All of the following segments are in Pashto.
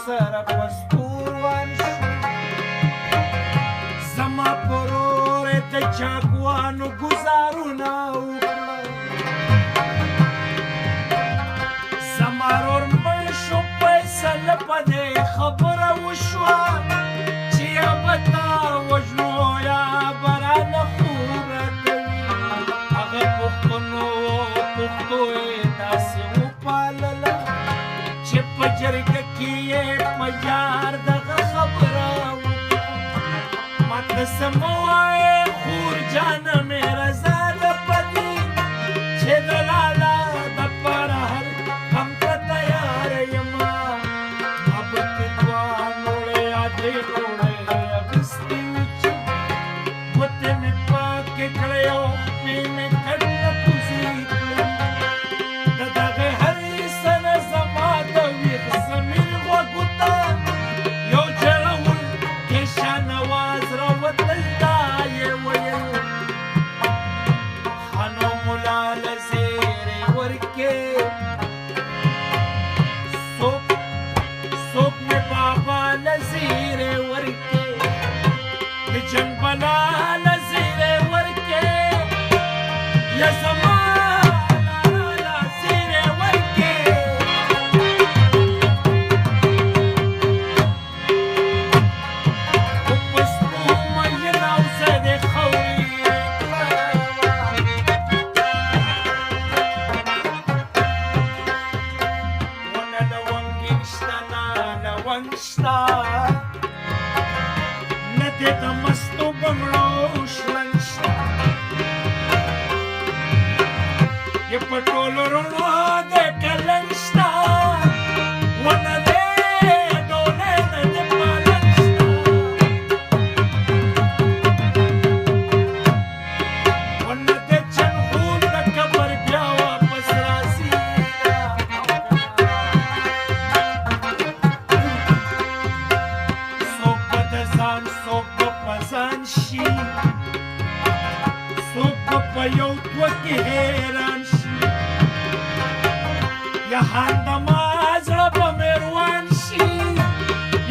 سره په ستوروان شو زما پر اور د چاګوانو ګزارونه وکړل زما رور مړ شو فیصله په دې خبره وشوه چې یا به تا وژنو یا به رانه خوره کوي هغه پښتنو پښتو یې داسې وپالله چې په جرګه کې یې په یار دغه خبره وکړه ماته څه مه وایې خور جانه مې رضا ده په دې چې د لالا دپاره هر غم ته تیار یمه ما پکې دوه نوړې یا درې نوړې اخیستې وې چې ګوتې مې پاکې کړې او خپې مې کډه کوزې کړې د دغې هرې سنه زما د ویښ ضمیر غوږو ته یو جړول کیشان اواز راوتل دا یې ویل خانو ملا له زیرې ورکې څوک مې بابا له زیرې ورکې د جنګ بلا له زیرې ورکې یا زما لالا زیرې ورکې خو په سپو میین او زه د خورې ونه لونګې شته نه لونګ شته نه دې د مستو بنګړو شلنګ شته یې په ټولو رڼو د کلنګ شته ونه دې ډولۍ نه دې پالنګ شته ونه دې چنغول د قبر بیا واپس راځي څوک به د ځان څوک به په ځان شي څوک به په یو دوه کې حیران شي یا هندما زړه به مې روان شي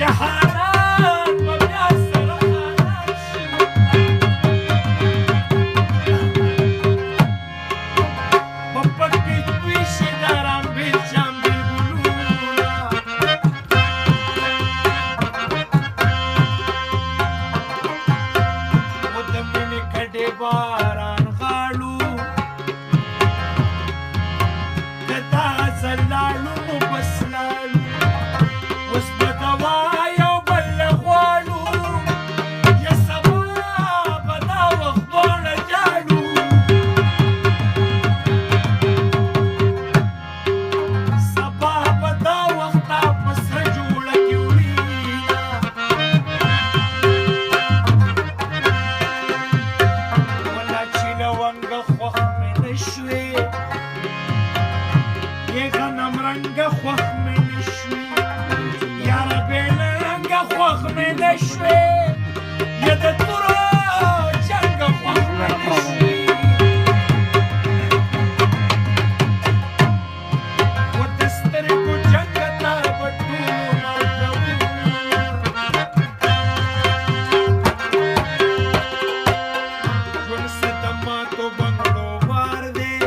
یا حالات به بیا سره حالات شي به پکې دوی شي د رامبېل جامبېل ګلونه خو د مینې کډې باران غاړو که دا ځل لاړو نو بس لاړو اوس به دوا یو بل له غواړو یا سبا به دا وخت دواړه جاړو سبا به دا وخت تا په سره جوړه کې وړينه ولا چې لونګه خوښ مې نه شوې یې غنم رنګه خوښ مې نه شوې یاره بېله رنګه خوښ مې نه شوې یا د تورو جنګه خوښ مې نه شوې و د سترګو جنګه ته به ټولو ماتوو ژوند څه د ماتو بنګړو وار دی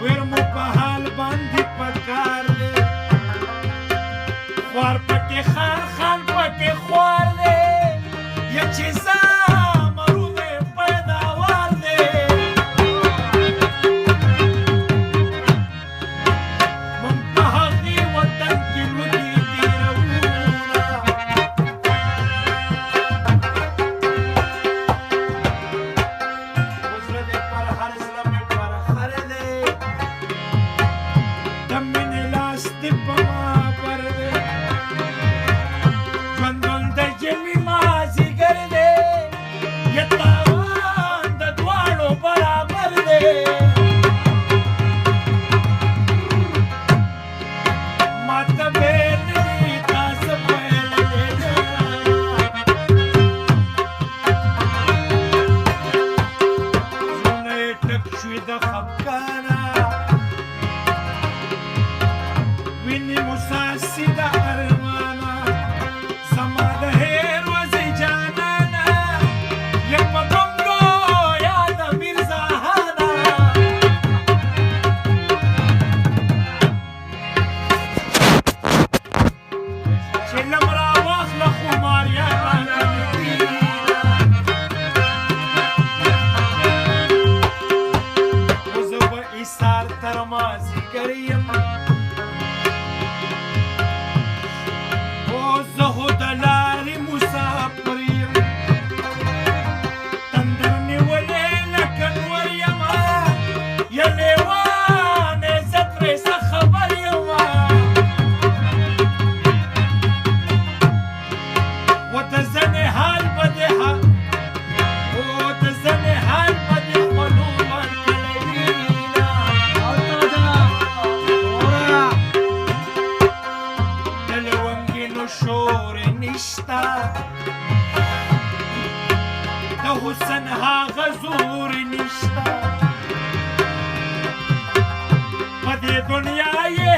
ویر مو په حال باندې پکار دی خوار پکې خان خان پکې خوار دی یا چې زامرو دی پیداوار دی مونږ په هغې وطن کې لوګي تېروونه وزړه دې پر هر زړه مې پر هر دی د مینې لاس دې په ما پر دی ژوندون د ژمي مازدیګر دی زور نشتا د حسن هغه زور نشتا په دې دنیا یې